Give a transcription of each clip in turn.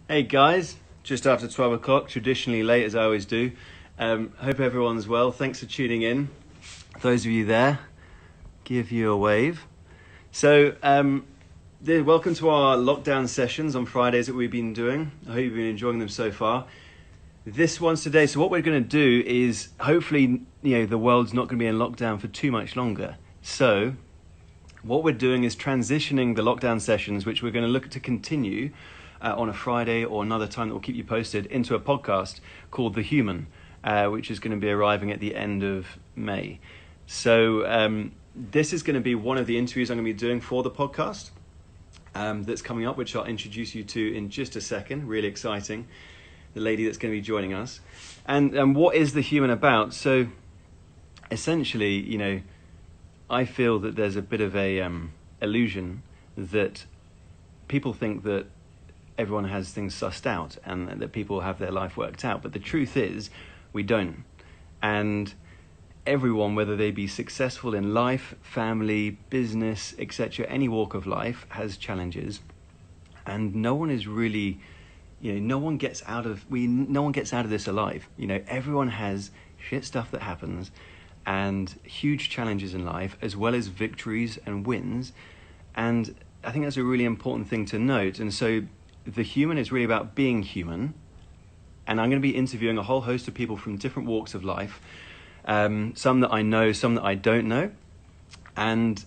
Hey guys, just after 12 o'clock, traditionally late as I always do. Hope everyone's well. Thanks for tuning in. Those of you there, give you a wave. Welcome to our lockdown sessions on Fridays that we've been doing. I hope you've been enjoying them so far. This one's today. So what we're going to do is hopefully, the world's not going to be in lockdown for too much longer. So what we're doing is transitioning the lockdown sessions, which we're going to look to continue on a Friday or another time that will keep you posted, into a podcast called The Human, which is going to be arriving at the end of May. So this is going to be one of the interviews I'm going to be doing for the podcast that's coming up, which I'll introduce you to in just a second. Really exciting. The lady that's going to be joining us. And what is The Human about? So essentially, I feel that there's a bit of a illusion that people think that everyone has things sussed out and that people have their life worked out. But the truth is, we don't. And everyone, whether they be successful in life, family, business, etc., any walk of life, has challenges. And no one is really, no one gets out of this alive. Everyone has shit stuff that happens and huge challenges in life, as well as victories and wins. And I think that's a really important thing to note. And so The Human is really about being human. And I'm going to be interviewing a whole host of people from different walks of life, some that I know, some that I don't know. And,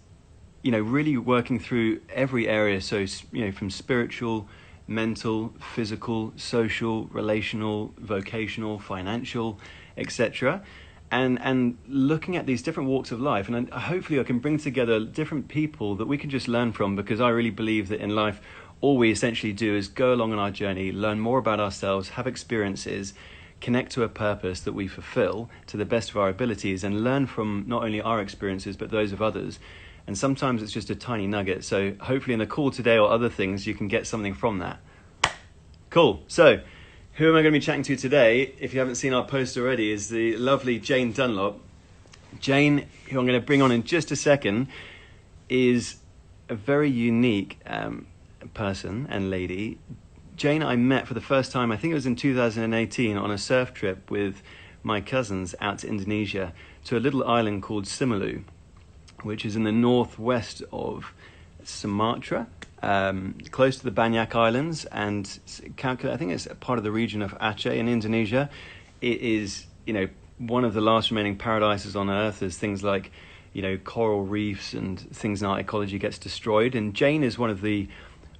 really working through every area. So, from spiritual, mental, physical, social, relational, vocational, financial, etc., and looking at these different walks of life. And hopefully I can bring together different people that we can just learn from, because I really believe that in life, all we essentially do is go along on our journey, learn more about ourselves, have experiences, connect to a purpose that we fulfill to the best of our abilities, and learn from not only our experiences, but those of others. And sometimes it's just a tiny nugget. So hopefully in the call today or other things, you can get something from that. Cool. So who am I going to be chatting to today, if you haven't seen our post already, is the lovely Jane Dunlop. Jane, who I'm going to bring on in just a second, is a very unique person and lady. Jane I met for the first time, I think it was in 2018, on a surf trip with my cousins out to Indonesia, to a little island called Simeulue, which is in the northwest of Sumatra, close to the Banyak Islands, and I think it's part of the region of Aceh in Indonesia. It is, one of the last remaining paradises on Earth. There's things like, coral reefs and things in our ecology gets destroyed. And Jane is one of the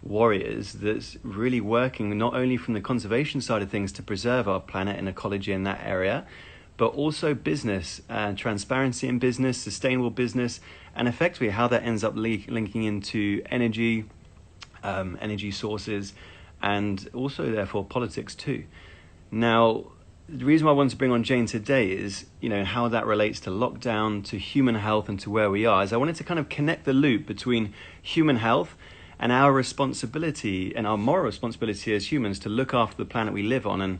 warriors that's really working not only from the conservation side of things to preserve our planet and ecology in that area, but also business and transparency in business, sustainable business, and effectively how that ends up linking into energy, energy sources, and also therefore politics too. Now, the reason why I wanted to bring on Jane today is, how that relates to lockdown, to human health, and to where we are. Is I wanted to kind of connect the loop between human health and our responsibility and our moral responsibility as humans to look after the planet we live on. And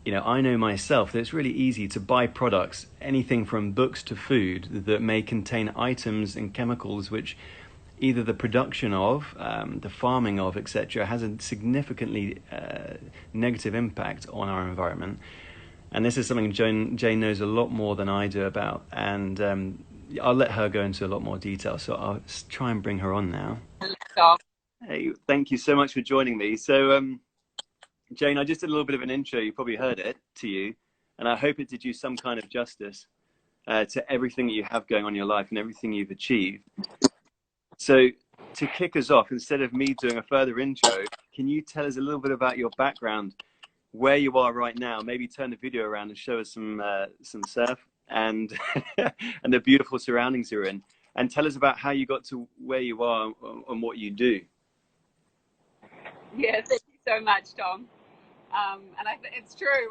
I know myself that it's really easy to buy products, anything from books to food, that may contain items and chemicals which either the production of, the farming of, etc., has a significantly negative impact on our environment. And this is something Jane knows a lot more than I do about. And I'll let her go into a lot more detail. So I'll try and bring her on now. Hey, thank you so much for joining me. So, Jane, I just did a little bit of an intro. You probably heard it to you, and I hope it did you some kind of justice to everything that you have going on in your life and everything you've achieved. So to kick us off, instead of me doing a further intro, can you tell us a little bit about your background, where you are right now? Maybe turn the video around and show us some surf and and the beautiful surroundings you're in, and tell us about how you got to where you are and what you do. Yeah, thank you so much, Tom. And it's true.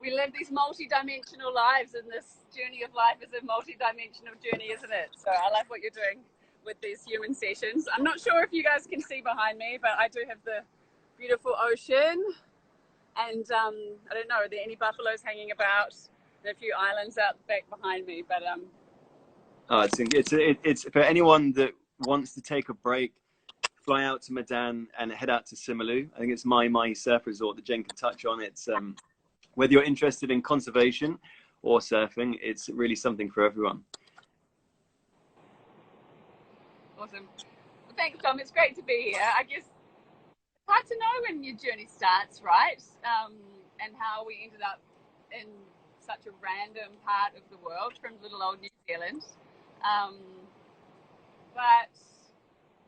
We live these multi-dimensional lives, and this journey of life is a multi-dimensional journey, isn't it? So I love what you're doing with these human sessions. I'm not sure if you guys can see behind me, but I do have the beautiful ocean, and I don't know, are there any buffaloes hanging about? There are a few islands out back behind me, but it's for anyone that wants to take a break fly out to Medan and head out to Simeulue. I think it's my surf resort that Jane can touch on. It's whether you're interested in conservation or surfing, it's really something for everyone. Awesome. Well, thanks, Tom. It's great to be here. I guess it's hard to know when your journey starts, right? And how we ended up in such a random part of the world from little old New Zealand. But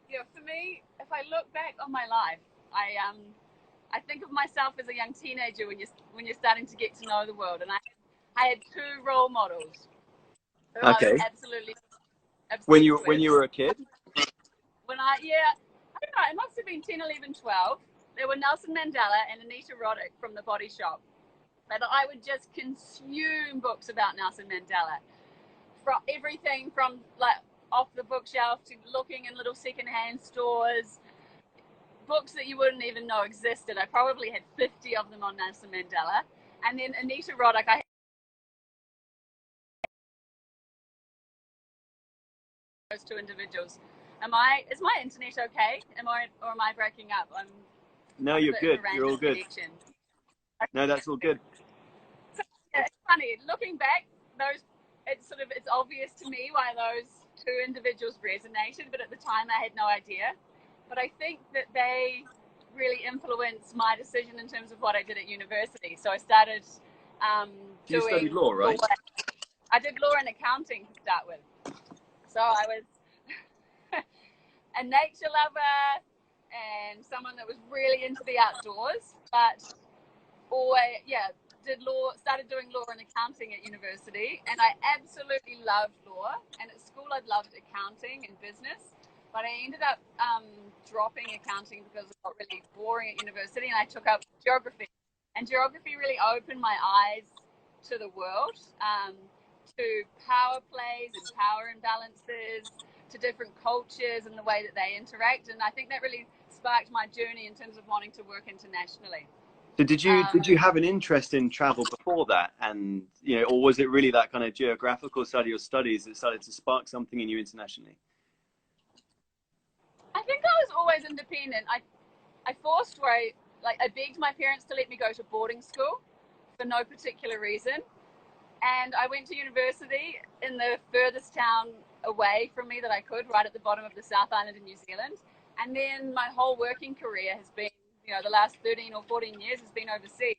yeah, for me, if I look back on my life, I think of myself as a young teenager when you're starting to get to know the world, and I had two role models who I was absolutely when you were a kid. I don't know, it must have been 10, 11, 12. There were Nelson Mandela and Anita Roddick from The Body Shop. But I would just consume books about Nelson Mandela. From everything from like off the bookshelf to looking in little secondhand stores, books that you wouldn't even know existed. I probably had 50 of them on Nelson Mandela. And then Anita Roddick, I had those two individuals. Is my internet okay? Am I breaking up? No, you're good. You're all good. Connection. No, that's all good. So, yeah, it's funny looking back. It's obvious to me why those two individuals resonated, but at the time I had no idea. But I think that they really influenced my decision in terms of what I did at university. So I started You studied law, right? I did law and accounting to start with. So I was a nature lover and someone that was really into the outdoors, but started doing law and accounting at university, and I absolutely loved law, and at school I'd loved accounting and business, but I ended up dropping accounting because it got really boring at university, and I took up geography, and geography really opened my eyes to the world, to power plays and power imbalances, to different cultures and the way that they interact, and I think that really sparked my journey in terms of wanting to work internationally. So did you have an interest in travel before that, and or was it really that kind of geographical side of your studies that started to spark something in you internationally? I think I was always independent. I begged my parents to let me go to boarding school for no particular reason, and I went to university in the furthest town away from me that I could, right at the bottom of the South Island in New Zealand, and then my whole working career has been, the last 13 or 14 years has been overseas.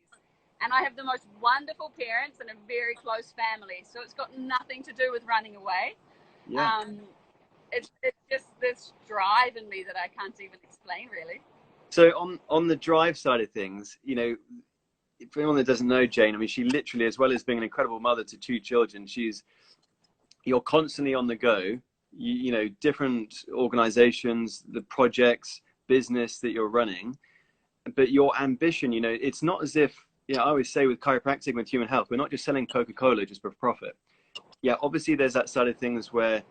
And I have the most wonderful parents and a very close family. So it's got nothing to do with running away. Yeah. It's just this drive in me that I can't even explain, really. So on the drive side of things, for anyone that doesn't know Jane, I mean, she literally, as well as being an incredible mother to two children, you're constantly on the go, different organizations, the projects, business that you're running. But your ambition, it's not as if, I always say with chiropractic, with human health, we're not just selling Coca-Cola just for profit. Yeah, obviously there's that side of things where,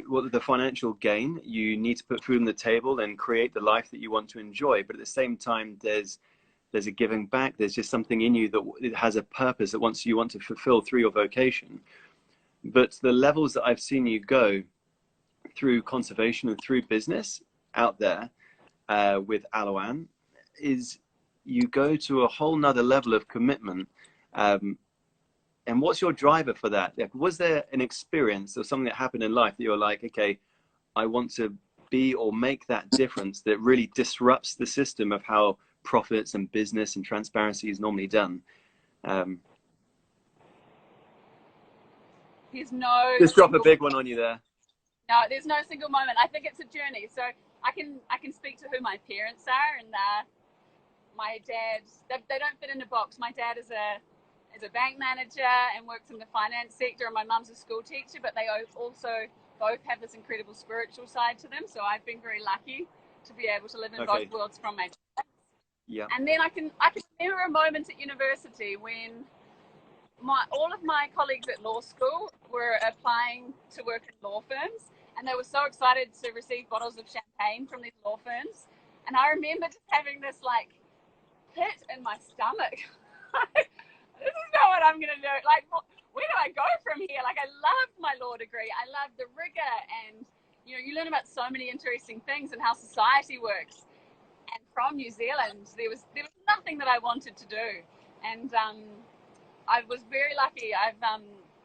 what the financial gain, you need to put food on the table and create the life that you want to enjoy. But at the same time, there's a giving back. There's just something in you that it has a purpose that you want to fulfill through your vocation. But the levels that I've seen you go through conservation and through business out there with Aloan, is you go to a whole nother level of commitment. And what's your driver for that? Was there an experience or something that happened in life that you're like, okay, I want to be or make that difference that really disrupts the system of how profits and business and transparency is normally done? Just drop a big one on you there. No, there's no single moment. I think it's a journey. So I can speak to who my parents are, and my dad, they don't fit in a box. My dad is a bank manager and works in the finance sector, and my mum's a school teacher, but they also both have this incredible spiritual side to them. So I've been very lucky to be able to live in both worlds from my dad. Yeah. And then I can remember a moment at university when all of my colleagues at law school were applying to work in law firms, and they were so excited to receive bottles of champagne from these law firms. And I remember just having this pit in my stomach. This is not what I'm going to do. Where do I go from here? I loved my law degree. I loved the rigor and you know, you learn about so many interesting things and how society works. And from New Zealand, there was nothing that I wanted to do, and I was very lucky.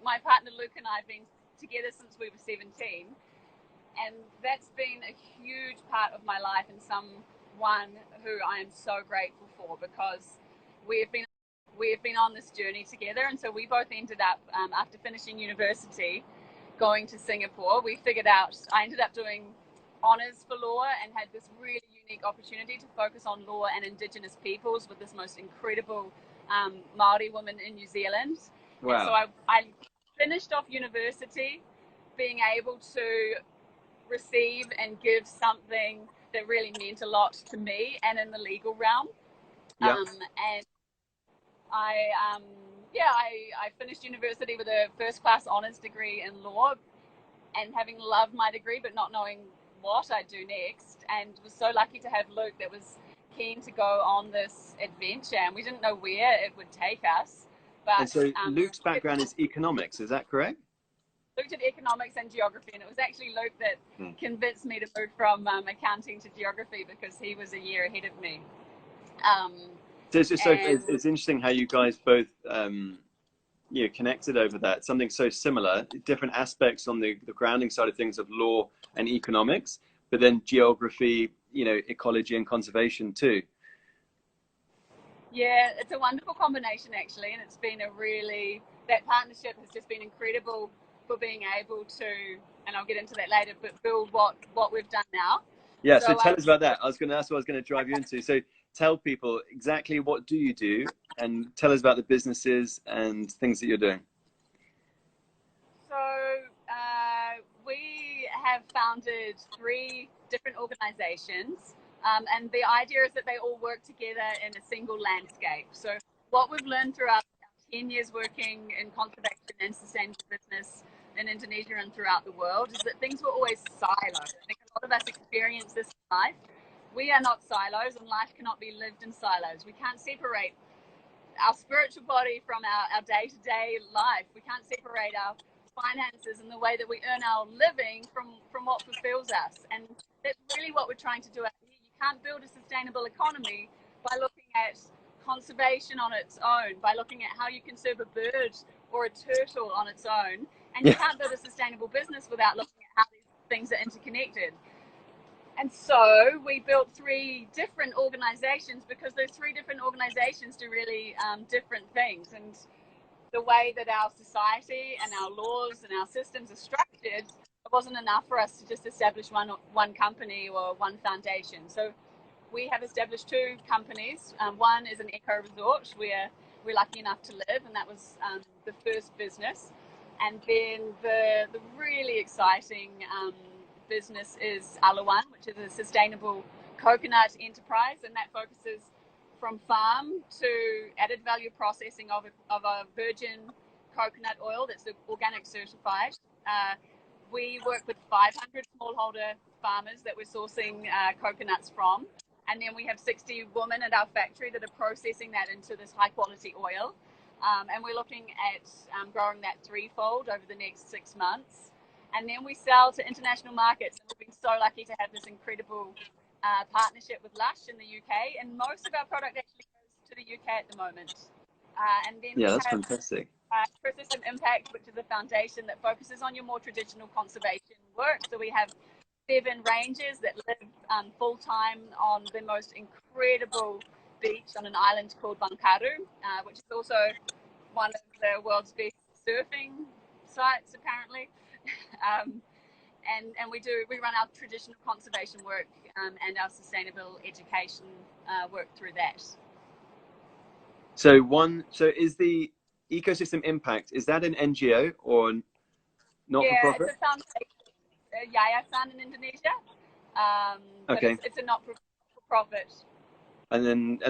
My partner Luke and I have been together since we were 17, and that's been a huge part of my life, and someone who I am so grateful for, because we have been on this journey together. And so we both ended up, after finishing university, going to Singapore. I ended up doing honours for law and had this really unique opportunity to focus on law and Indigenous peoples with this most incredible Maori woman in New Zealand. Wow. And so I finished off university being able to receive and give something that really meant a lot to me and in the legal realm. Yeah. And I finished university with a first-class honours degree in law, and having loved my degree but not knowing what I'd do next, and was so lucky to have Luke that was keen to go on this adventure, and we didn't know where it would take us. But And so Luke's background is economics, is that correct? Luke did economics and geography, and it was actually Luke that convinced me to move from accounting to geography, because he was a year ahead of me. It's interesting how you guys both connected over that. Something so similar, different aspects on the grounding side of things of law and economics, but then geography, ecology and conservation too. Yeah, it's a wonderful combination actually, and it's been that partnership has just been incredible for being able to, and I'll get into that later, but build what we've done now. Yeah, so tell us about that. That's what I was going to drive you into. So tell people exactly what do you do, and tell us about the businesses and things that you're doing. So we have founded 3 different organizations, and the idea is that they all work together in a single landscape. So what we've learned throughout 10 years working in conservation and sustainable business in Indonesia and throughout the world is that things were always siloed. I think a lot of us experience this in life. We are not silos, and life cannot be lived in silos. We can't separate our spiritual body from our day-to-day life. We can't separate our finances and the way that we earn our living from what fulfills us. And that's really what we're trying to do out here. You can't build a sustainable economy by looking at conservation on its own, by looking at how you conserve a bird or a turtle on its own. And you can't build a sustainable business without looking at how these things are interconnected. And so we built 3 different organizations, because those 3 different organizations do really different things. And the way that our society and our laws and our systems are structured, it wasn't enough for us to just establish one company or one foundation. So we have established 2 companies. One is an eco resort where we're lucky enough to live, and that was the first business. And then the really exciting business is Alawan, which is a sustainable coconut enterprise, and that focuses from farm to added value processing of a virgin coconut oil that's organic certified. We work with 500 smallholder farmers that we're sourcing coconuts from, and then we have 60 women at our factory that are processing that into this high quality oil. And we're looking at growing that 3-fold over the next 6 months. And then we sell to international markets. And we've been so lucky to have this incredible partnership with Lush in the UK. And most of our product actually goes to the UK at the moment. And then that's fantastic. Ecosystem Impact, which is a foundation that focuses on your more traditional conservation work. So we have 7 rangers that live full-time on the most incredible beach on an island called Bangkaru, which is also one of the world's best surfing sites apparently. And we run our traditional conservation work and our sustainable education work through that. So is the Ecosystem Impact, is that an NGO or not for profit? Yeah, it's a foundation, yayasan in Indonesia. Okay. It's a not for profit. And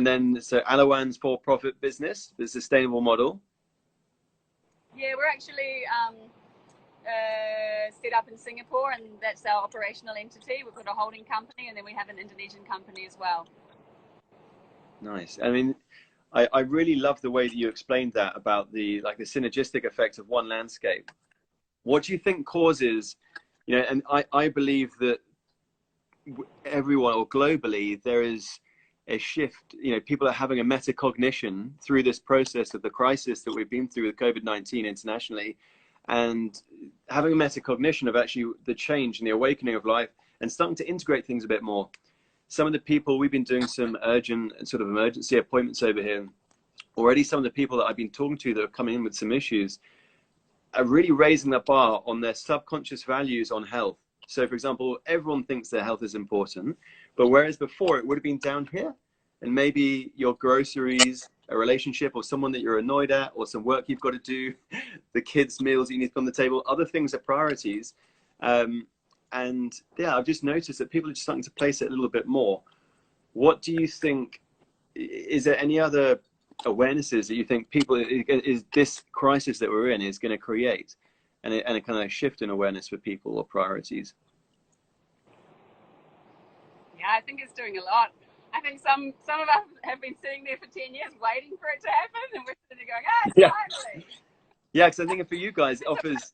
then so Alawan's for profit business, the sustainable model. Yeah, we're actually set up in Singapore, and that's our operational entity. We've got a holding company, and then we have an Indonesian company as well. Nice. I mean, I really love the way that you explained that about the synergistic effect of one landscape. What do you think causes You know, and I believe that everyone, or globally, there is a shift. You know, people are having a metacognition through this process of the crisis that we've been through with COVID-19 internationally, and having a metacognition of actually the change and the awakening of life, and starting to integrate things a bit more. Some of the people, we've been doing some urgent sort of emergency appointments over here already. Some of the people that I've been talking to that are coming in with some issues are really raising the bar on their subconscious values on health. So, for example, everyone thinks their health is important, but whereas before it would have been down here, and maybe your groceries, a relationship, or someone that you're annoyed at, or some work you've got to do, the kids' meals you need to put on the table, other things are priorities. And yeah, I've just noticed that people are just starting to place it a little bit more. What do you think? Is there any other awarenesses that you think people, is this crisis that we're in is going to create, and a kind of shift in awareness for people or priorities? Yeah, I think it's doing a lot. I think some of us have been sitting there for 10 years waiting for it to happen, and we're sitting there going, ah, Yeah. finally. Yeah, because I think for you guys, it offers,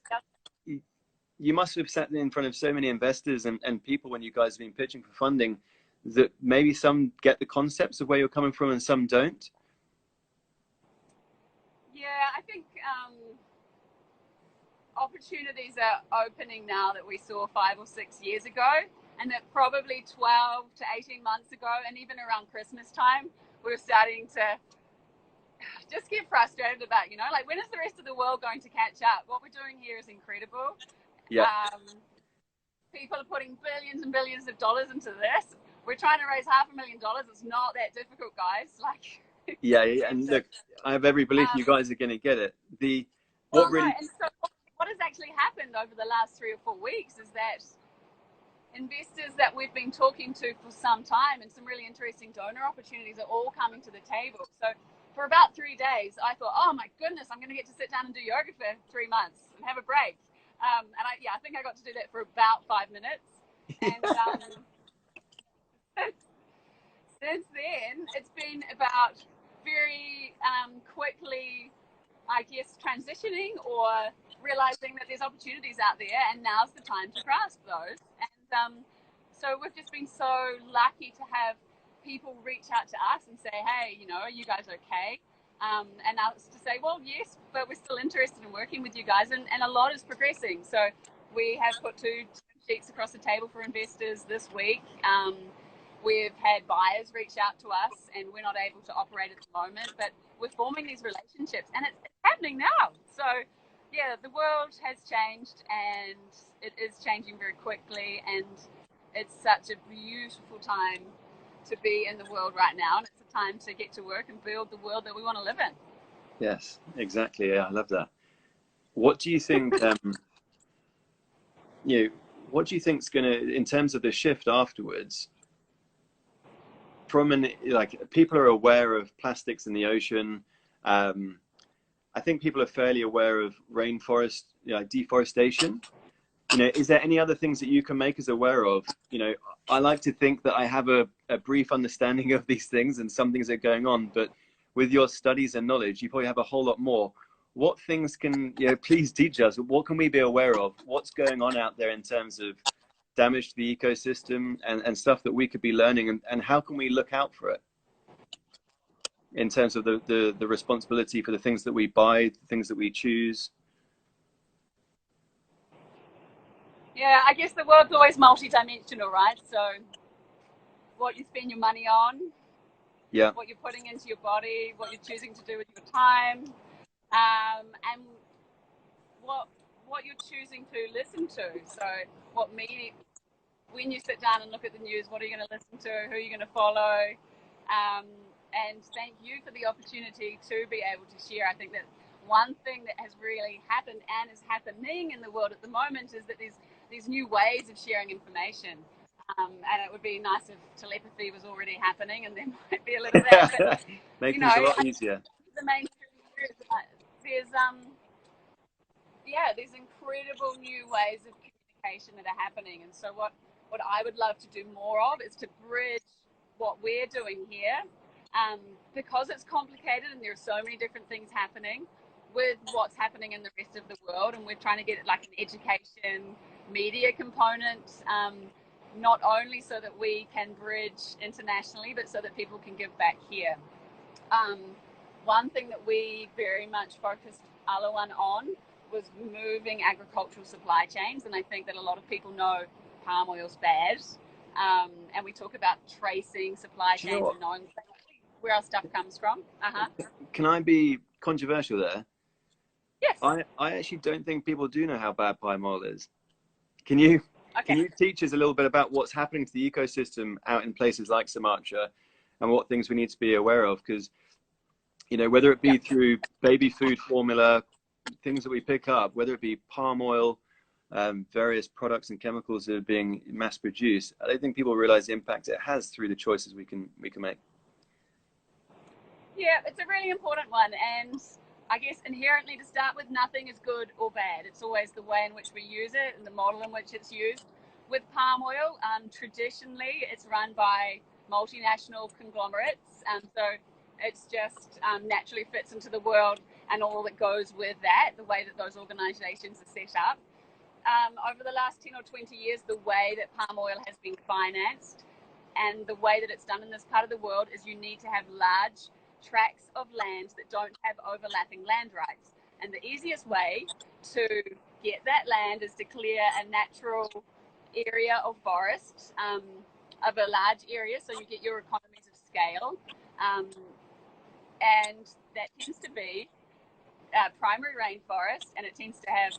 you must have sat in front of so many investors and people when you guys have been pitching for funding, that maybe some get the concepts of where you're coming from and some don't. Yeah, I think opportunities are opening now that we saw 5 or 6 years ago, and that probably 12 to 18 months ago, and even around Christmas time, we were starting to just get frustrated about, you know, like, when is the rest of the world going to catch up? What we're doing here is incredible. Yeah. People are putting billions and billions of dollars into this. We're trying to raise $500,000. It's not that difficult, guys. Like, Yeah, and look, I have every belief you guys are going to get it. Right. And so what has actually happened over the last 3 or 4 weeks is that investors that we've been talking to for some time, and some really interesting donor opportunities, are all coming to the table. So for about 3 days, I thought, oh my goodness, I'm going to get to sit down and do yoga for 3 months and have a break. And I think I got to do that for about 5 minutes. And since then, it's been about very quickly, I guess, transitioning or realizing that there's opportunities out there, and now's the time to grasp those. And so we've just been so lucky to have people reach out to us and say, hey, you know, are you guys okay? And us to say, well, yes, but we're still interested in working with you guys, and a lot is progressing. So we have put 2 sheets across the table for investors this week. We've had buyers reach out to us, and we're not able to operate at the moment, but we're forming these relationships, and it's happening now. So yeah, the world has changed, and it is changing very quickly, and it's such a beautiful time to be in the world right now, and it's a time to get to work and build the world that we want to live in. Yes, exactly. Yeah, I love that. What do you think? You know, what do you think's going to, in terms of the shift afterwards? From like, people are aware of plastics in the ocean. I think people are fairly aware of rainforest, you know, deforestation. You know, is there any other things that you can make us aware of? You know, I like to think that I have a brief understanding of these things, and some things are going on, but with your studies and knowledge, you probably have a whole lot more. What things can, you know, please teach us? What can we be aware of? What's going on out there in terms of damage to the ecosystem, and stuff that we could be learning, and how can we look out for it in terms of the responsibility for the things that we buy, the things that we choose? Yeah, I guess the world's always multi-dimensional, right? So what you spend your money on, Yeah. what you're putting into your body, what you're choosing to do with your time, and what you're choosing to listen to. So what media, when you sit down and look at the news, what are you going to listen to? Who are you going to follow? And thank you for the opportunity to be able to share. I think that one thing that has really happened and is happening in the world at the moment is that there's these new ways of sharing information. And it would be nice if telepathy was already happening, and there might be a little bit. But, Make things a lot easier. The main thing is there's incredible new ways of communication that are happening. And so what I would love to do more of is to bridge what we're doing here, because it's complicated and there are so many different things happening, with what's happening in the rest of the world. And we're trying to get it like an education media component, not only so that we can bridge internationally, but so that people can give back here. One thing that we very much focused Alawan on was moving agricultural supply chains, and I think that a lot of people know palm oil's bad, and we talk about tracing supply chains and knowing where our stuff comes from. Can I be controversial there? Yes. I actually don't think people do know how bad palm oil is. Can you teach us a little bit about what's happening to the ecosystem out in places like Sumatra and what things we need to be aware of? Because, you know, whether it be through baby food formula, things that we pick up, whether it be palm oil, various products and chemicals that are being mass produced, I don't think people realize the impact it has through the choices we can make. Yeah, it's a really important one, and I guess inherently, to start with, nothing is good or bad. It's always the way in which we use it and the model in which it's used. With palm oil, traditionally it's run by multinational conglomerates, so it's just naturally fits into the world and all that goes with that, the way that those organizations are set up. Over the last 10 or 20 years, the way that palm oil has been financed and the way that it's done in this part of the world is you need to have large tracts of land that don't have overlapping land rights. And the easiest way to get that land is to clear a natural area of forest, of a large area, so you get your economies of scale. And that tends to be primary rainforest, and it tends to have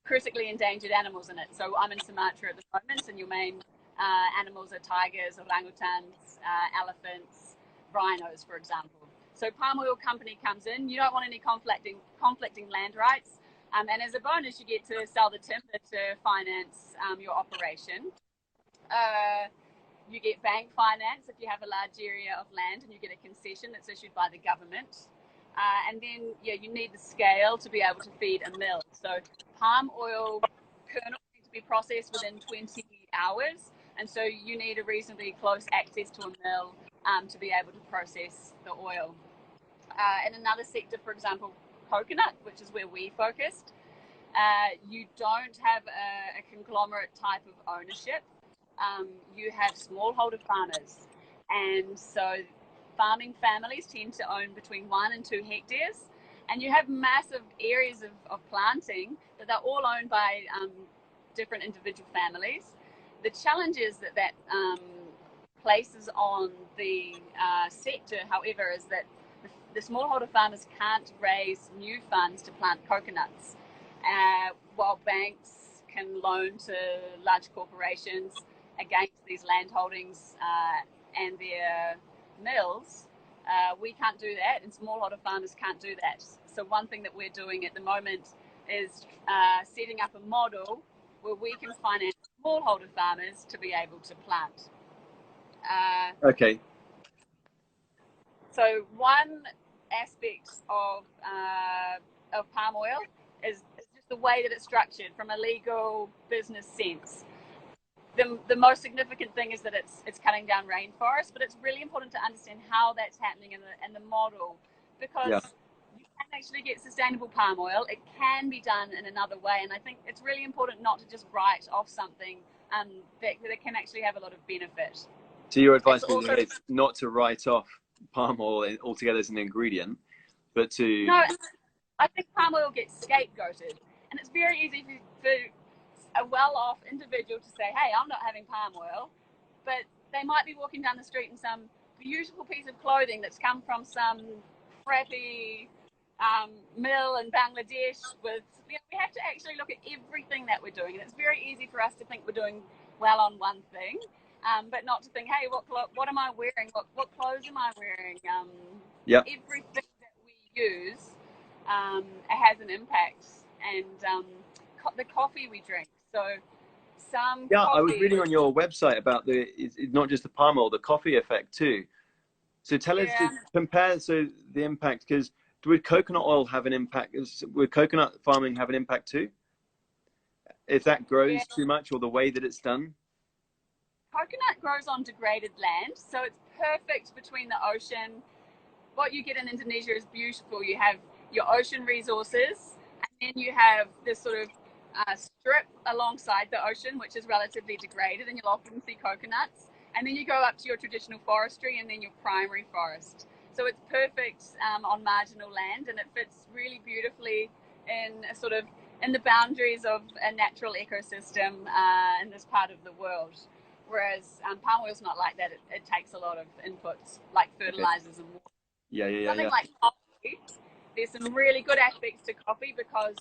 critically endangered animals in it. So I'm in Sumatra at the moment, and your main animals are tigers, orangutans, elephants, rhinos, for example. So palm oil company comes in, you don't want any conflicting land rights, and as a bonus you get to sell the timber to finance your operation. You get bank finance if you have a large area of land, and you get a concession that's issued by the government. And then you need the scale to be able to feed a mill. So palm oil kernels need to be processed within 20 hours, and so you need a reasonably close access to a mill to be able to process the oil. In another sector, for example, coconut, which is where we focused, you don't have a conglomerate type of ownership. You have smallholder farmers, and so farming families tend to own between 1 and 2 hectares, and you have massive areas of planting that are all owned by different individual families. The challenge is that places on the sector, however, is that the smallholder farmers can't raise new funds to plant coconuts, while banks can loan to large corporations against these land holdings and their mills. We can't do that, and smallholder farmers can't do that. So one thing that we're doing at the moment is setting up a model where we can finance smallholder farmers to be able to plant. Okay. So one aspect of palm oil is just the way that it's structured from a legal business sense. The most significant thing is that it's cutting down rainforest, but it's really important to understand how that's happening in the model, because you can actually get sustainable palm oil. It can be done in another way, and I think it's really important not to just write off something that can actually have a lot of benefit. So your advice is not to write off palm oil altogether as an ingredient, but to... No, I think palm oil gets scapegoated, and it's very easy for a well-off individual to say, hey, I'm not having palm oil, but they might be walking down the street in some beautiful piece of clothing that's come from some crappy mill in Bangladesh. We have to actually look at everything that we're doing, and it's very easy for us to think we're doing well on one thing, but not to think, hey, what am I wearing? What clothes am I wearing? Everything that we use has an impact, and the coffee we drink. So some I was reading on your website about it's not just the palm oil, the coffee effect too. So tell us to compare the impact, because would coconut oil have an impact? Would coconut farming have an impact too, if that grows too much, or the way that it's done? Coconut grows on degraded land, so it's perfect between the ocean. What you get in Indonesia is beautiful. You have your ocean resources, and then you have this sort of strip alongside the ocean, which is relatively degraded, and you'll often see coconuts. And then you go up to your traditional forestry and then your primary forest. So it's perfect on marginal land, and it fits really beautifully in a sort of in the boundaries of a natural ecosystem in this part of the world. Whereas palm oil's not like that. It takes a lot of inputs like fertilizers and water. Something like coffee, there's some really good aspects to coffee because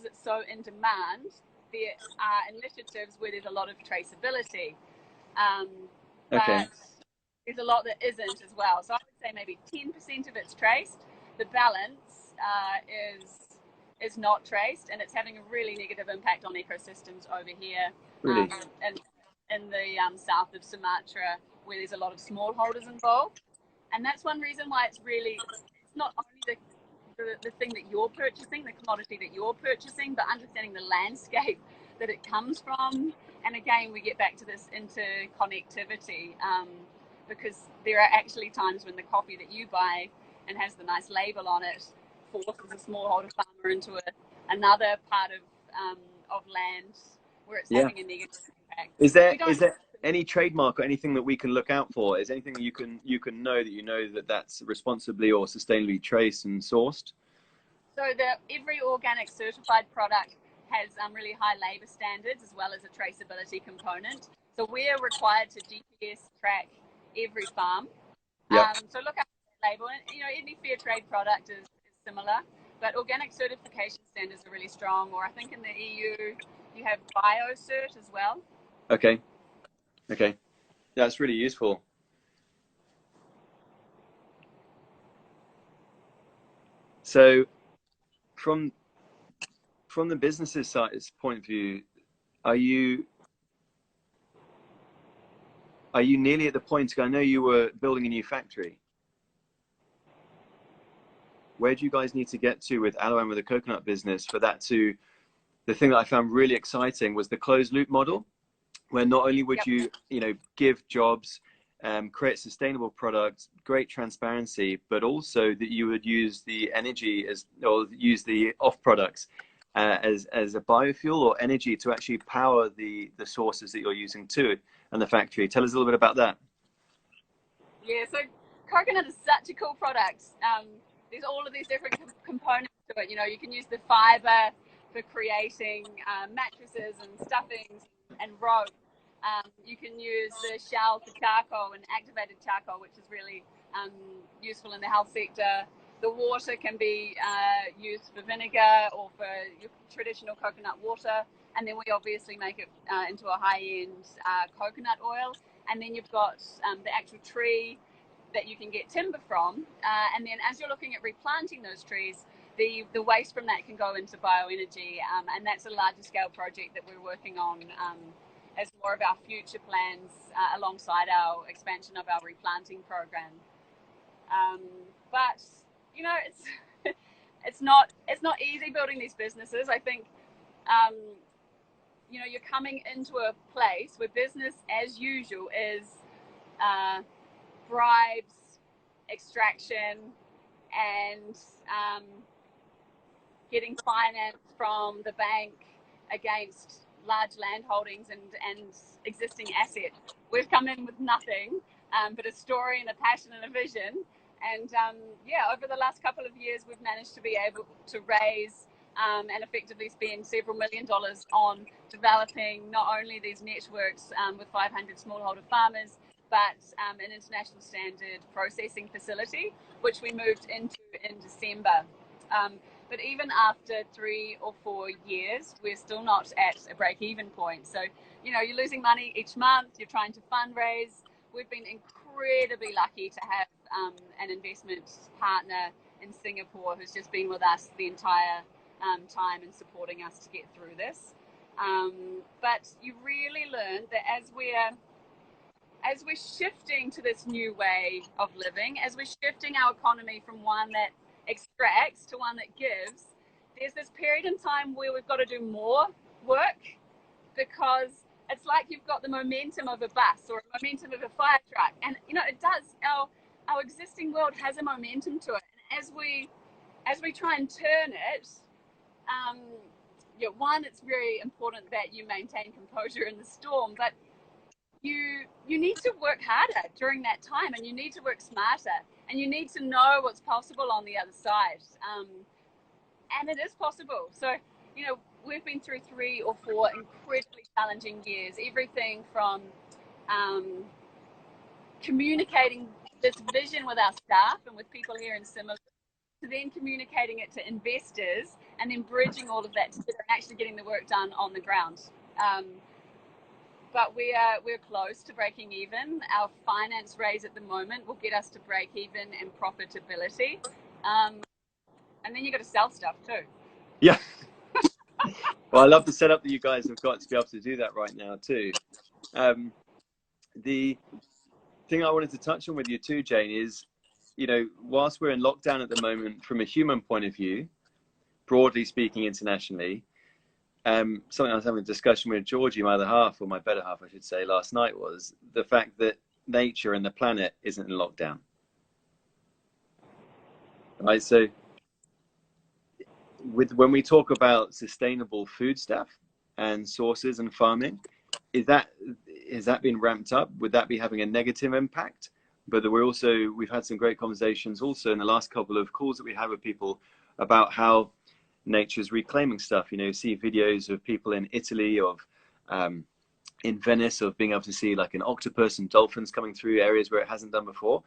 it's so in demand. There are initiatives where there's a lot of traceability, but there's a lot that isn't as well. So I would say maybe 10% of it's traced. The balance is not traced, and it's having a really negative impact on ecosystems over here. Really? In the south of Sumatra, where there's a lot of smallholders involved. And that's one reason why it's not only the thing that you're purchasing, the commodity that you're purchasing, but understanding the landscape that it comes from. And again, we get back to this interconnectivity, because there are actually times when the coffee that you buy and has the nice label on it forces a smallholder farmer into another part of land where it's having a negative impact. Is there any trademark or anything that we can look out for? Is anything that you can know that that's responsibly or sustainably traced and sourced? So every organic certified product has really high labour standards as well as a traceability component. So we're required to GPS track every farm. So look out for the label. And, any fair trade product is similar, but organic certification standards are really strong. Or I think in the EU you have BioCert as well. Okay. That's really useful. So from the business's side's point of view, are you nearly at the point? I know you were building a new factory. Where do you guys need to get to with aloe and with the coconut business for that to? The thing that I found really exciting was the closed loop model, where not only would you give jobs, create sustainable products, great transparency, but also that you would use the energy or use the off products as a biofuel or energy to actually power the sources that you're using to it and the factory. Tell us a little bit about that. Yeah, so coconut is such a cool product. There's all of these different components to it. You can use the fiber for creating mattresses and stuffings and rope. You can use the shell for charcoal and activated charcoal, which is really useful in the health sector. The water can be used for vinegar or for your traditional coconut water. And then we obviously make it into a high-end coconut oil. And then you've got the actual tree that you can get timber from. And then as you're looking at replanting those trees, the waste from that can go into bioenergy. And that's a larger scale project that we're working on as more of our future plans alongside our expansion of our replanting program. But it's not easy building these businesses. I think you're coming into a place where business as usual is bribes, extraction, and getting finance from the bank against large land holdings and existing assets. We've come in with nothing but a story and a passion and a vision. And over the last couple of years, we've managed to be able to raise and effectively spend several $1 million on developing not only these networks with 500 smallholder farmers, but an international standard processing facility, which we moved into in December. But even after 3 or 4 years, we're still not at a break-even point. So, you're losing money each month, you're trying to fundraise. We've been incredibly lucky to have an investment partner in Singapore who's just been with us the entire time and supporting us to get through this. But you really learn that as we're shifting to this new way of living, as we're shifting our economy from one that extracts to one that gives, there's this period in time where we've got to do more work because it's like you've got the momentum of a bus or a momentum of a fire truck. And, it does. Our existing world has a momentum to it. And as we try and turn it, one, it's very important that you maintain composure in the storm, but you need to work harder during that time, and you need to work smarter, and you need to know what's possible on the other side. And it is possible. So, we've been through 3 or 4 incredibly challenging years, everything from communicating this vision with our staff and with people here in Simeulue, to then communicating it to investors, and then bridging all of that together and actually getting the work done on the ground. But we're close to breaking even. Our finance raise at the moment will get us to break even and profitability. And then you got to sell stuff too. Yeah. Well, I love the setup that you guys have got to be able to do that right now too. The thing I wanted to touch on with you too, Jane, is, whilst we're in lockdown at the moment, from a human point of view, broadly speaking, internationally, something I was having a discussion with Georgie, my other half, or my better half, I should say, last night, was the fact that nature and the planet isn't in lockdown. Right? So when we talk about sustainable food stuff and sources and farming, has that been ramped up? Would that be having a negative impact? But we've had some great conversations also in the last couple of calls that we had with people about how nature's reclaiming stuff. You see videos of people in Italy, in Venice, of being able to see like an octopus and dolphins coming through areas where it hasn't done before.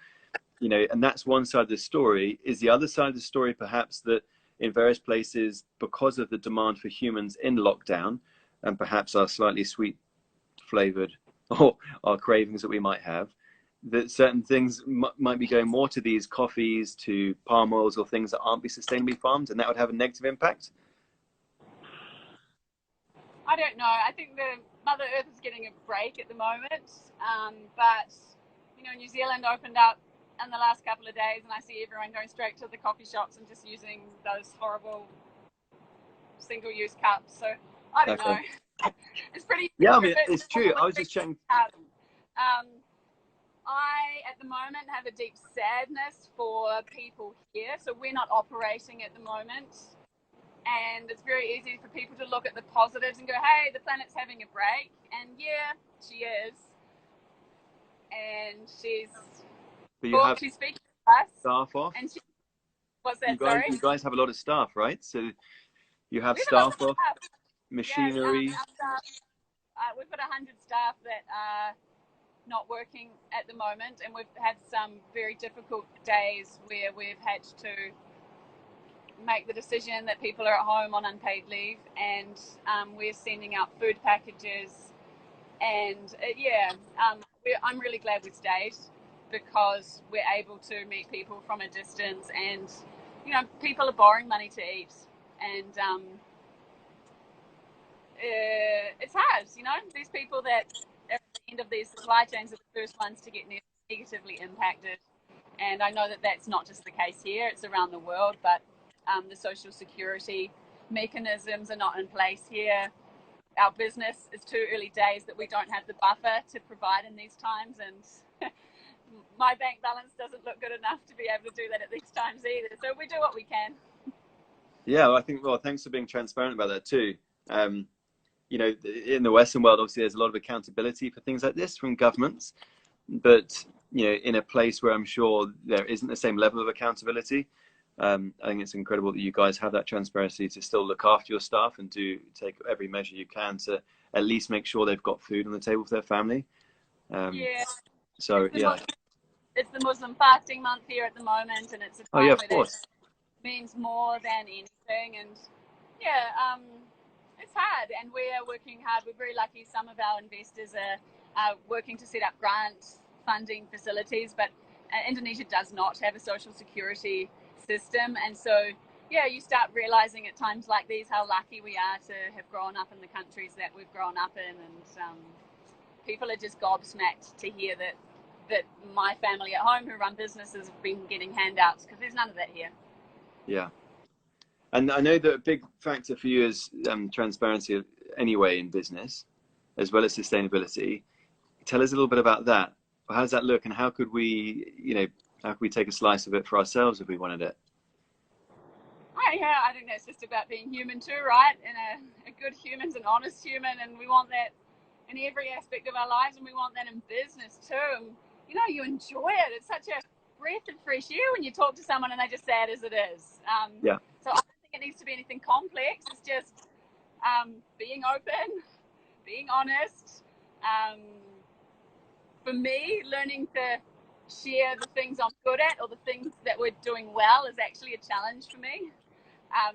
And that's one side of the story. Is the other side of the story perhaps that in various places, because of the demand for humans in lockdown, and perhaps our slightly sweet flavored or our cravings that we might have, that certain things might be going more to these coffees, to palm oils, or things that aren't be sustainably farmed, and that would have a negative impact? I don't know. I think the Mother Earth is getting a break at the moment, but New Zealand opened up in the last couple of days, and I see everyone going straight to the coffee shops and just using those horrible single-use cups. So I don't know. It's pretty. Yeah, I mean, it's true. I was just checking. I, at the moment, have a deep sadness for people here. So we're not operating at the moment. And it's very easy for people to look at the positives and go, hey, the planet's having a break. And yeah, she is. And she's speaking to us. Staff off? And what's that, sorry? You guys have a lot of staff, right? So you have staff off, machinery. Yeah, we've got 100 staff that are not working at the moment, and we've had some very difficult days where we've had to make the decision that people are at home on unpaid leave, and we're sending out food packages, and I'm really glad we stayed, because we're able to meet people from a distance, and people are borrowing money to eat, and it's hard. These people that are at the end of these supply chains are the first ones to get negatively impacted, and I know that that's not just the case here, it's around the world, but the social security mechanisms are not in place here. Our business is too early days that we don't have the buffer to provide in these times, and my bank balance doesn't look good enough to be able to do that at these times either. So we do what we can. Yeah, well, I think, thanks for being transparent about that too. In the Western world, obviously, there's a lot of accountability for things like this from governments, but in a place where I'm sure there isn't the same level of accountability, I think it's incredible that you guys have that transparency to still look after your staff and to take every measure you can to at least make sure they've got food on the table for their family. So it's the Muslim fasting month here at the moment, and it's a time where that means more than anything. And it's hard, and we're working hard. We're very lucky. Some of our investors are working to set up grant funding facilities, but Indonesia does not have a social security system, and so you start realizing at times like these how lucky we are to have grown up in the countries that we've grown up in, and people are just gobsmacked to hear that my family at home who run businesses have been getting handouts, because there's none of that here. Yeah. And I know that a big factor for you is transparency anyway in business, as well as sustainability. Tell us a little bit about that. How does that look, and how could we take a slice of it for ourselves if we wanted it? I think that's just about being human too, right? In a good humans and honest human, and we want that in every aspect of our lives, and we want that in business too. And, you know, you enjoy it. It's such a breath of fresh air when you talk to someone and they just say it as it is. So I don't think it needs to be anything complex. It's just being open, being honest. For me, learning to share the things I'm good at or the things that we're doing well is actually a challenge for me.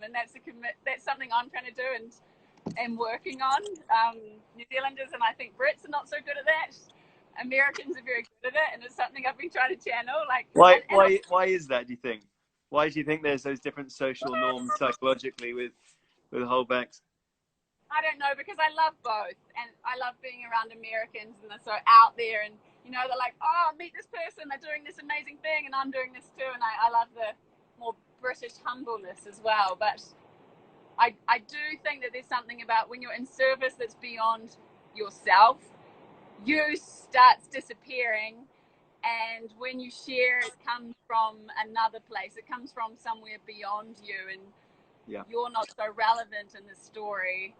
And that's something I'm trying to do and working on. New Zealanders and I think Brits are not so good at that. Americans are very good at it, and it's something I've been trying to channel. Like, why is that? Do you think? Why do you think there's those different social norms psychologically with holdbacks? I don't know, because I love both, and I love being around Americans, and they're so out there, and you know, they're like, oh, meet this person, they're doing this amazing thing, and I'm doing this too, and I love the more British humbleness as well. But I do think that there's something about when you're in service that's beyond yourself, you starts disappearing, and when you share, it comes from another place. It comes from somewhere beyond you, and you're not so relevant in the story.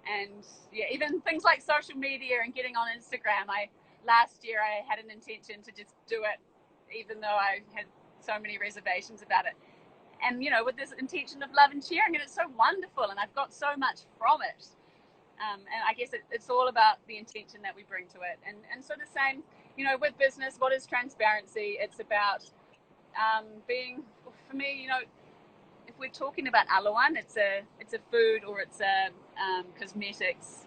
And even things like social media and getting on Instagram. Last year I had an intention to just do it, even though I had so many reservations about it. And, you know, with this intention of love and sharing, and it's so wonderful, and I've got so much from it. And I guess it's all about the intention that we bring to it. And so the same, you know, with business, what is transparency? It's about being, for me, you know, if we're talking about alawan, it's a food or it's a cosmetics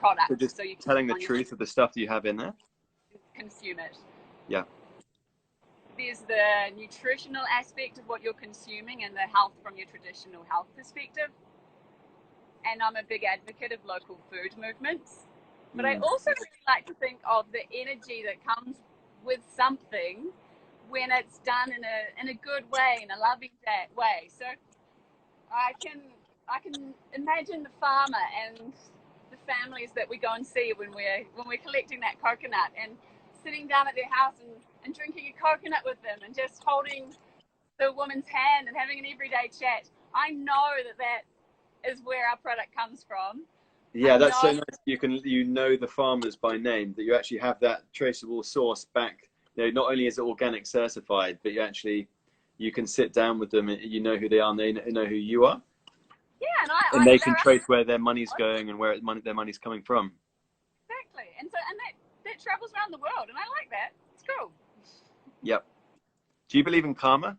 product. So just you telling the truth of the stuff that you have in there. Consume it. Yeah. There's the nutritional aspect of what you're consuming and the health from your traditional health perspective. And I'm a big advocate of local food movements. But I also really like to think of the energy that comes with something when it's done in a good way, in a loving way. So I can imagine the farmer and the families that we go and see when we're collecting that coconut, and sitting down at their house and drinking a coconut with them, and just holding the woman's hand and having an everyday chat. I know that is where our product comes from. Yeah, that's so nice. You know the farmers by name, that you actually have that traceable source back. You know, not only is it organic certified, but you can sit down with them, and you know who they are, and they know who you are. Yeah, and they can trace where their money's going and where their money's coming from. Exactly, and that travels around the world, and I like that. It's cool. Yep. Do you believe in karma?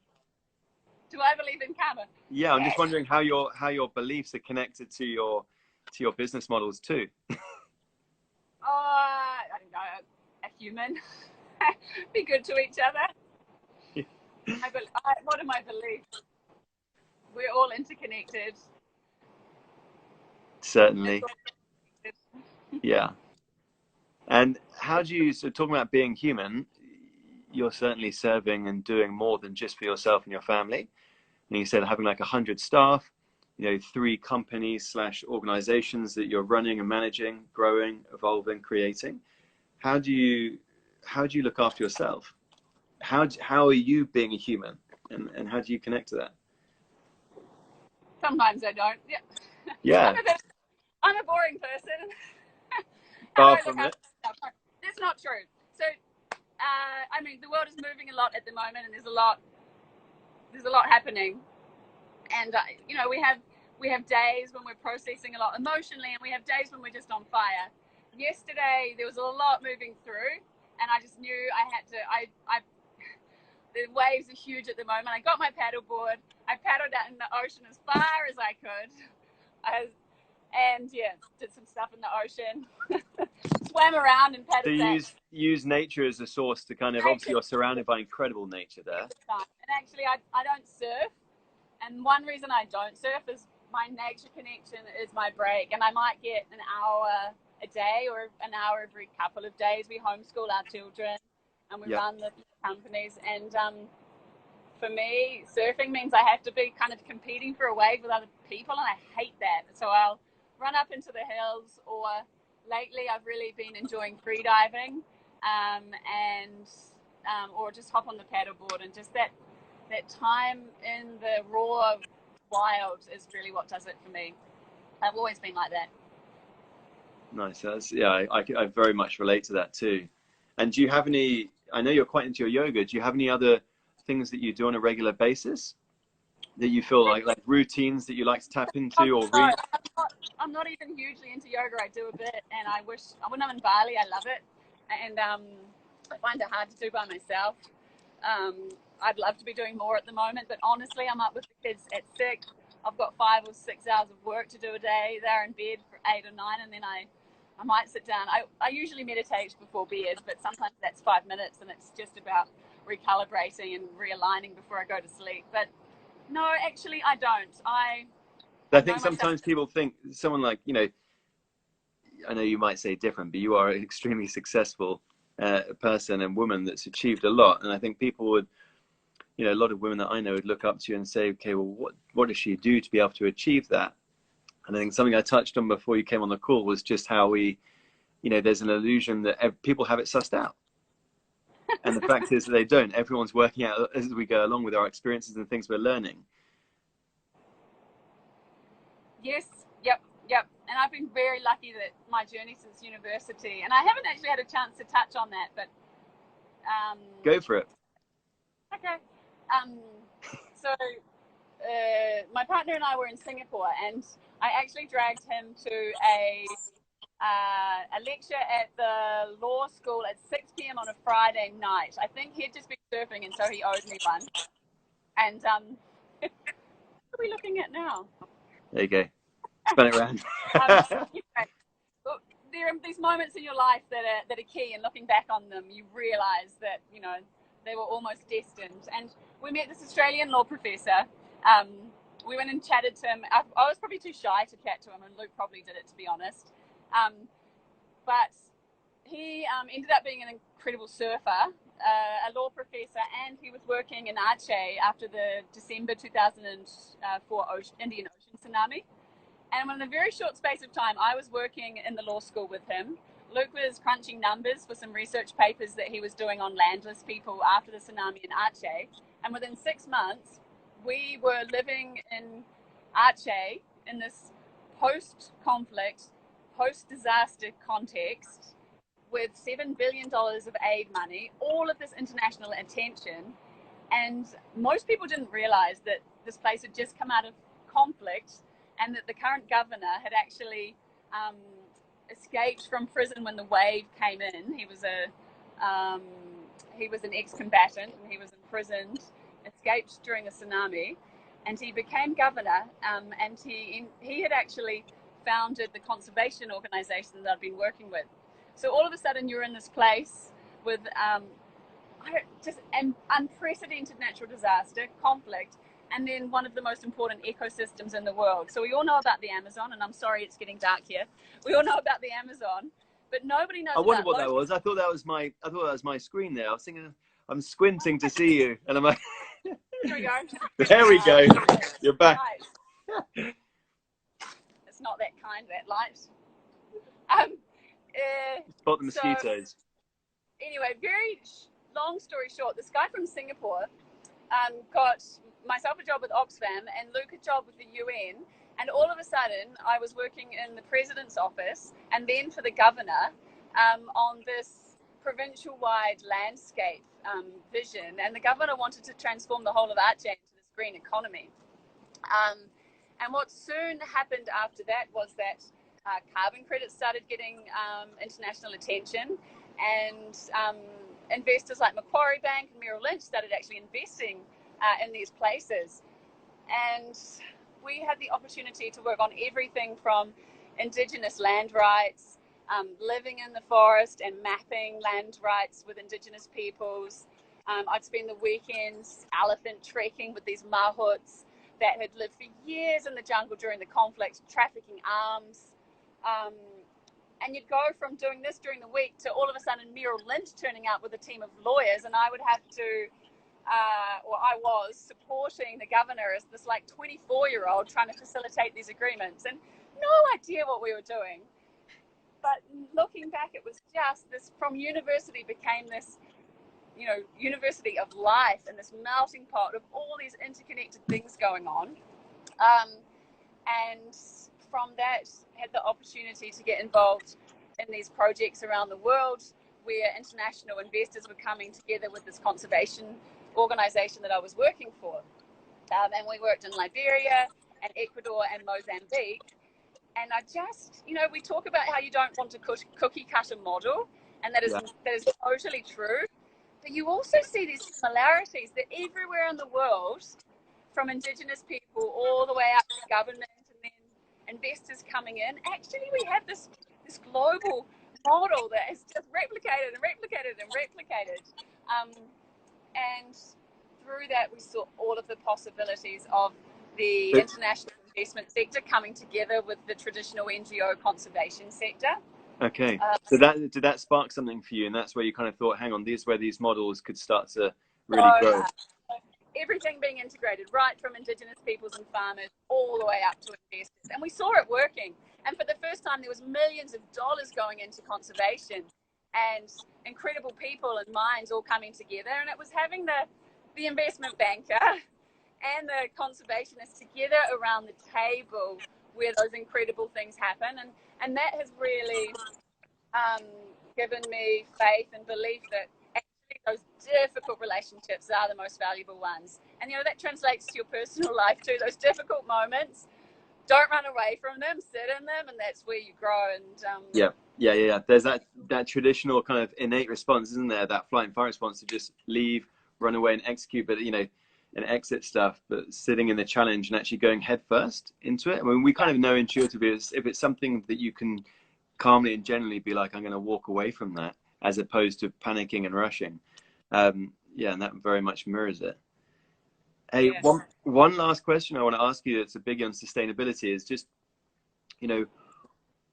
Do I believe in karma? Yeah, I'm just wondering how your beliefs are connected to your business models too. I don't know, a human. Be good to each other. What are my beliefs? We're all interconnected. Certainly. Yeah. And how do you, so talking about being human, you're certainly serving and doing more than just for yourself and your family. And you said having like 100 staff, 3 companies / organizations that you're running and managing, growing, evolving, creating. How do you look after yourself? How are you being a human, and how do you connect to that? Sometimes I don't. Yeah. I'm a boring person. Far from it. That's not true. So, I mean, the world is moving a lot at the moment, and there's a lot happening. And we have days when we're processing a lot emotionally, and we have days when we're just on fire. Yesterday there was a lot moving through, and I just knew I had to. The waves are huge at the moment. I got my paddleboard. I paddled out in the ocean as far as I could. Did some stuff in the ocean. Swam around and paddled back. So use nature as a source to kind of, obviously you're surrounded by incredible nature there. And actually I don't surf. And one reason I don't surf is my nature connection is my break. And I might get an hour a day or an hour every couple of days. We homeschool our children and we run the companies. And for me, surfing means I have to be kind of competing for a wave with other people, and I hate that. So I'll run up into the hills, or lately I've really been enjoying free diving, or just hop on the paddleboard, and just that time in the raw wild is really what does it for me. I've always been like that. Nice. That's, yeah, I very much relate to that too. And do you have any, I know you're quite into your yoga. Do you have any other things that you do on a regular basis that you feel like routines that you like to tap into or No, read? I'm not even hugely into yoga. I do a bit, and I wish, when I'm in Bali, I love it. And I find it hard to do by myself. I'd love to be doing more at the moment, but honestly, I'm up with the kids at 6. I've got 5 or 6 hours of work to do a day. They're in bed for 8 or 9, and then I might sit down. I usually meditate before bed, but sometimes that's 5 minutes, and it's just about recalibrating and realigning before I go to sleep. But no, actually, I don't. I I know think myself. sometimes people think someone like, you know, I know you might say different, but you are an extremely successful person and woman that's achieved a lot. And I think people would, you know, a lot of women that I know would look up to you and say, okay, well, what does she do to be able to achieve that? And I think something I touched on before you came on the call was just how we, you know, there's an illusion that people have it sussed out. And the fact is that they don't. Everyone's working out as we go along with our experiences and things we're learning. Yes, yep. And I've been very lucky that my journey since university, and I haven't actually had a chance to touch on that, but Go for it. okay. So my partner and I were in Singapore, and I actually dragged him to a lecture at the law school at 6 p.m. on a Friday night. I think he'd just been surfing, and so he owed me one. And what are we looking at now? There you go. Spin it around. There are these moments in your life that are key, and looking back on them, you realise that, you know, they were almost destined. And we met this Australian law professor. We went and chatted to him. I was probably too shy to chat to him, and Luke probably did it, to be honest. But he ended up being an incredible surfer, a law professor, and he was working in Aceh after the December 2004 Indian Ocean tsunami. And in a very short space of time, I was working in the law school with him. Luke was crunching numbers for some research papers that he was doing on landless people after the tsunami in Aceh. And within 6 months, we were living in Aceh in this post-conflict, post-disaster context with $7 billion of aid money, all of this international attention. And most people didn't realize that this place had just come out of conflict, and that the current governor had actually escaped from prison when the wave came in. He was an ex-combatant, and he was imprisoned, escaped during the tsunami, and he became governor. And he had actually founded the conservation organization that I've been working with. So all of a sudden, you're in this place with just an unprecedented natural disaster, conflict, and then one of the most important ecosystems in the world. So we all know about the Amazon, and I'm sorry it's getting dark here. We all know about the Amazon, but nobody knows. I wonder what that was. I thought that was my screen there. I was thinking, I'm squinting to see you, and I'm like, here we go. There we go. You're back. Right. It's not that kind, that light. Spot the mosquitoes. So, anyway, very long story short, this guy from Singapore got myself a job with Oxfam and Luke a job with the UN, and all of a sudden I was working in the president's office and then for the governor on this provincial-wide landscape vision, and the governor wanted to transform the whole of Aceh into this green economy. And what soon happened after that was that carbon credits started getting international attention, and investors like Macquarie Bank and Merrill Lynch started actually investing in these places. And we had the opportunity to work on everything from Indigenous land rights, living in the forest and mapping land rights with Indigenous peoples. I'd spend the weekends elephant trekking with these mahouts that had lived for years in the jungle during the conflict, trafficking arms. And you'd go from doing this during the week to all of a sudden Merrill Lynch turning up with a team of lawyers, and I would have to, or I was supporting the governor as this like 24-year-old trying to facilitate these agreements, and no idea what we were doing. But looking back, it was just this, from university became this, you know, university of life, and this melting pot of all these interconnected things going on. And from that, had the opportunity to get involved in these projects around the world where international investors were coming together with this conservation organization that I was working for. And we worked in Liberia and Ecuador and Mozambique. And I just, we talk about how you don't want a cookie cutter model, and that is totally true. But you also see these similarities that everywhere in the world, from indigenous people all the way up to government and then investors coming in, actually we have this global model that is just replicated and replicated and replicated. And through that, we saw all of the possibilities of the international investment sector coming together with the traditional NGO conservation sector. Okay. So did that spark something for you? And that's where you kind of thought, hang on, where these models could start to really grow. Everything being integrated, right from indigenous peoples and farmers all the way up to investors. And we saw it working. And for the first time, there was millions of dollars going into conservation and incredible people and minds all coming together. And it was having the investment banker and the conservationists together around the table where those incredible things happen. And that has really given me faith and belief that actually those difficult relationships are the most valuable ones. And, that translates to your personal life too. Those difficult moments, don't run away from them, sit in them, and that's where you grow. And yeah. There's that traditional kind of innate response, isn't there? That flight and fight response to just leave, run away and execute, but and exit stuff, but sitting in the challenge and actually going head first into it. I mean, we kind of know intuitively if it's something that you can calmly and generally be like, I'm going to walk away from that, as opposed to panicking and rushing. And that very much mirrors it. Hey, one last question I want to ask you that's a big on sustainability is just,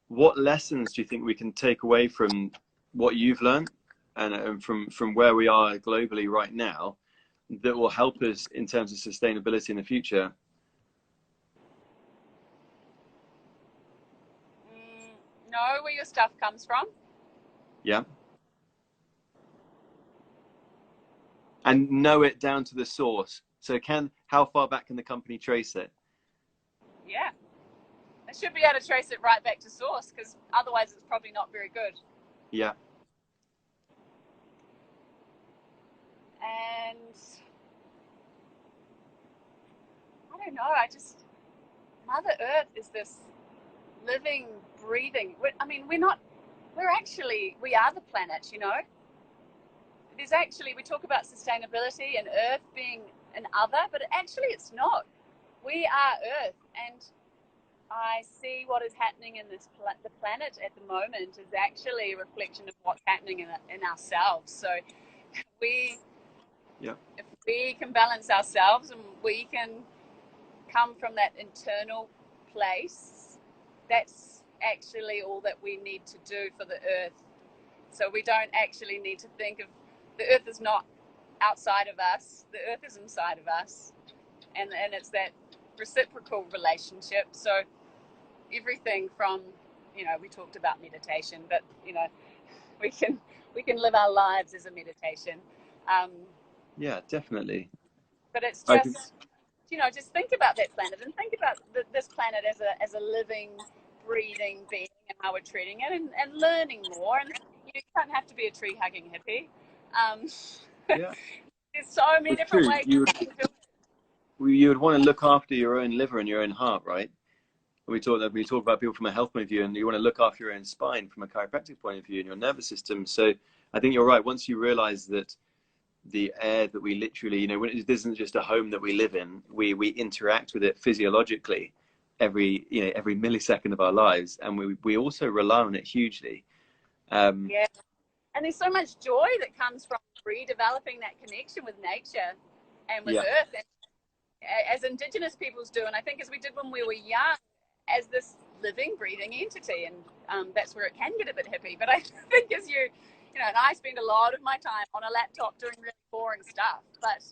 what lessons do you think we can take away from what you've learned and from where we are globally right now that will help us in terms of sustainability in the future? Know where your stuff comes from. Yeah. And know it down to the source. So how far back can the company trace it? Yeah. It should be able to trace it right back to source, because otherwise it's probably not very good. Yeah. And I don't know, Mother Earth is this living, breathing, we are the planet, There's actually, we talk about sustainability and Earth being an other, but actually it's not. We are Earth, and I see what is happening in the planet at the moment is actually a reflection of what's happening in ourselves. So if we can balance ourselves and we can come from that internal place, that's actually all that we need to do for the Earth. So we don't actually need to think of the Earth is not outside of us, the Earth is inside of us, and it's that reciprocal relationship. So everything from, we talked about meditation, but we can live our lives as a meditation. Yeah, definitely. But it's just just think about that planet and think about this planet as a living, breathing being and how we're treating it and learning more. And you don't have to be a tree hugging hippie. There's so many different ways you can do it. You would want to look after your own liver and your own heart, right? We talk about people from a health point of view, and you want to look after your own spine from a chiropractic point of view and your nervous system. So I think you're right. Once you realize that the air that we literally, it isn't just a home that we live in, we interact with it physiologically every millisecond of our lives, and we also rely on it hugely. And there's so much joy that comes from redeveloping that connection with nature and with Earth, and as Indigenous peoples do, and I think as we did when we were young, as this living, breathing entity, and that's where it can get a bit hippie. But I think as and I spend a lot of my time on a laptop doing really boring stuff, but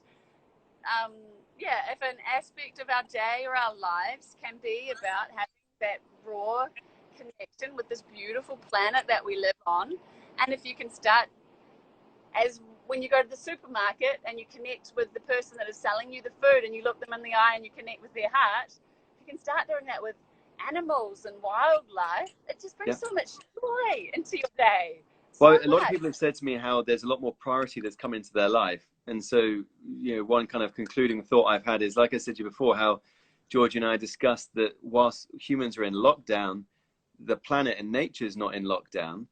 if an aspect of our day or our lives can be about having that raw connection with this beautiful planet that we live on, and if you can start as when you go to the supermarket and you connect with the person that is selling you the food and you look them in the eye and you connect with their heart, you can start doing that with animals and wildlife, it just Yeah. brings so much joy into your day. Well, So a lot of much. people have said to me how there's a lot more priority that's come into their life. And so, you know, one kind of concluding thought I've had is, like I said to you before, how George and I discussed that whilst humans are in lockdown, the planet and nature is not in lockdown.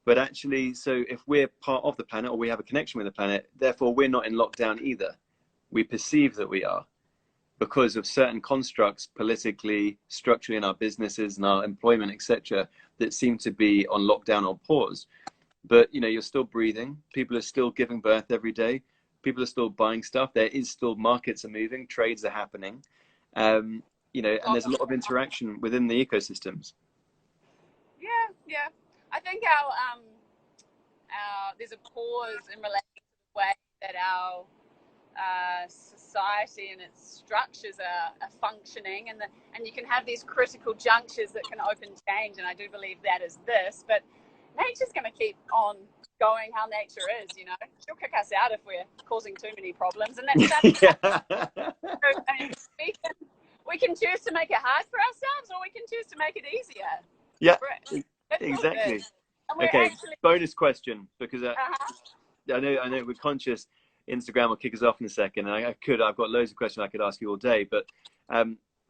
But actually, so if we're part of the planet or we have a connection with the planet, therefore we're not in lockdown either. We perceive that we are because of certain constructs politically, structurally in our businesses and our employment, etc., that seem to be on lockdown or pause. But, you know, you're still breathing. People are still giving birth every day. People are still buying stuff. There is still, markets are moving, trades are happening. You know, and there's a lot of interaction within the ecosystems. Yeah. I think our there's a pause in relation to the way that our society and its structures are functioning, and you can have these critical junctures that can open change, and I do believe that is this. But nature's going to keep on going how nature is, you know. She'll kick us out if we're causing too many problems, and that's Yeah. I mean, we can choose to make it hard for ourselves, or we can choose to make it easier. Yeah, That's exactly. and we're Okay, actually bonus question, because I know we're conscious Instagram will kick us off in a second, and I've got loads of questions I could ask you all day, but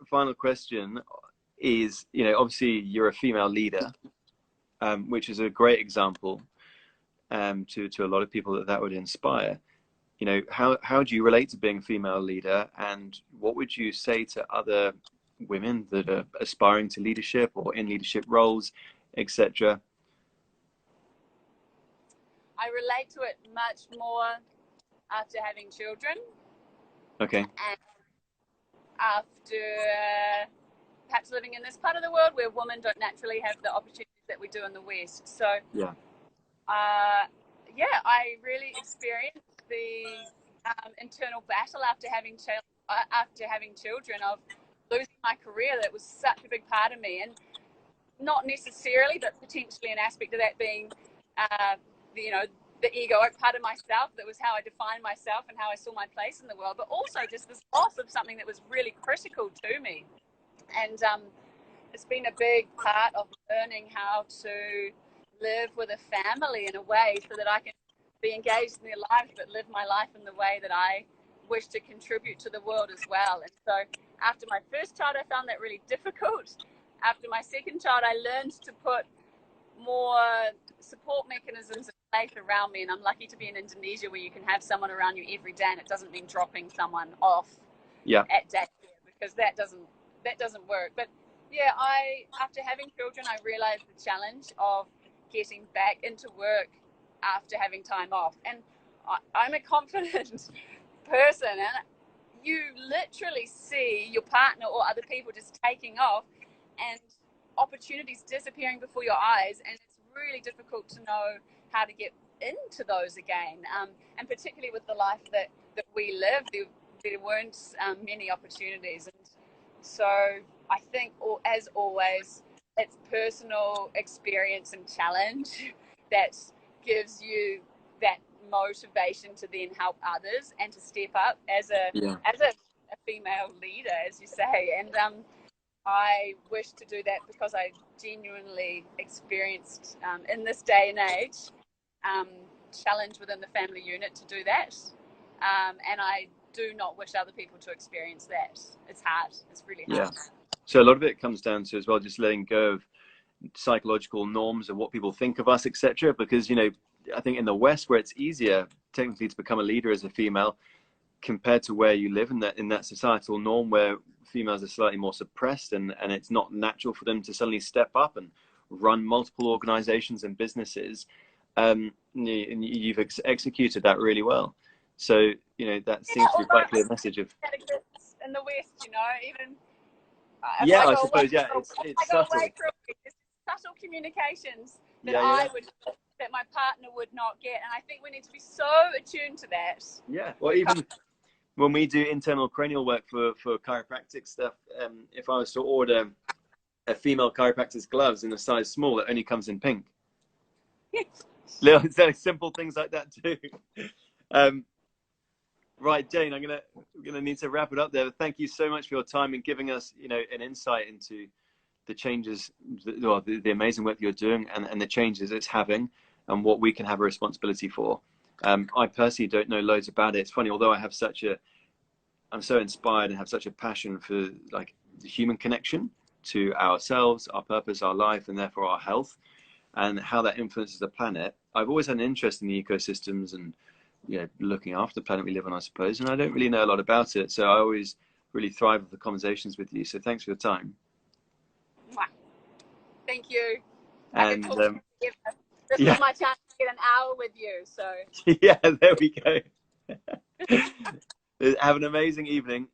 final question is, you know, obviously you're a female leader, which is a great example to a lot of people that would inspire. You know, how do you relate to being a female leader, and what would you say to other women that are aspiring to leadership or in leadership roles, etc.? I relate to it much more after having children. Okay. And after perhaps living in this part of the world where women don't naturally have the opportunities that we do in the West. So Yeah. I really experienced the internal battle after having children of losing my career. That was such a big part of me, and not necessarily, but potentially an aspect of that being, you know, the egoic part of myself. That was how I defined myself and how I saw my place in the world, but also just this loss of something that was really critical to me. And it's been a big part of learning how to live with a family in a way so that I can be engaged in their lives, but live my life in the way that I wish to contribute to the world as well. And so after my first child, I found that really difficult. After my second child, I learned to put more support mechanisms in place around me, and I'm lucky to be in Indonesia where you can have someone around you every day, and it doesn't mean dropping someone off at daycare, because that doesn't work. But yeah, after having children, I realized the challenge of getting back into work after having time off, and I'm a confident person, and you literally see your partner or other people just taking off and opportunities disappearing before your eyes, and it's really difficult to know how to get into those again, and particularly with the life that we live, there weren't many opportunities. And so I think, as always, it's personal experience and challenge that gives you that motivation to then help others and to step up as a female leader, as you say. And I wish to do that because I genuinely experienced in this day and age challenge within the family unit to do that, and I do not wish other people to experience that. It's hard. It's really hard. So a lot of it comes down to as well just letting go of psychological norms of what people think of us, etc. Because, you know, I think in the West, where it's easier technically to become a leader as a female compared to where you live in that societal norm where females are slightly more suppressed, and it's not natural for them to suddenly step up and run multiple organizations and businesses. You've executed that really well. So, you know, that seems to be quite a clear message of in the West, you know, even I suppose it's subtle. Subtle communications that that my partner would not get, and I think we need to be so attuned to that. Yeah, well, even when we do internal cranial work for chiropractic stuff, if I was to order a female chiropractor's gloves in a size small, it only comes in pink. Little simple things like that too. Right, Jane, I'm gonna need to wrap it up there. Thank you so much for your time and giving us, you know, an insight into the changes, the amazing work that you're doing, and the changes it's having, and what we can have a responsibility for. I personally don't know loads about it. It's funny, although I'm so inspired and have such a passion for like the human connection to ourselves, our purpose, our life, and therefore our health, and how that influences the planet. I've always had an interest in the ecosystems and, you know, looking after the planet we live on, I suppose, and I don't really know a lot about it. So I always really thrive with the conversations with you. So thanks for your time. Thank you. I could And talk to you. This yeah, is my chance to get an hour with you. So yeah, there we go. Have an amazing evening.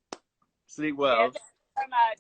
Sleep yeah, well. thank you so much.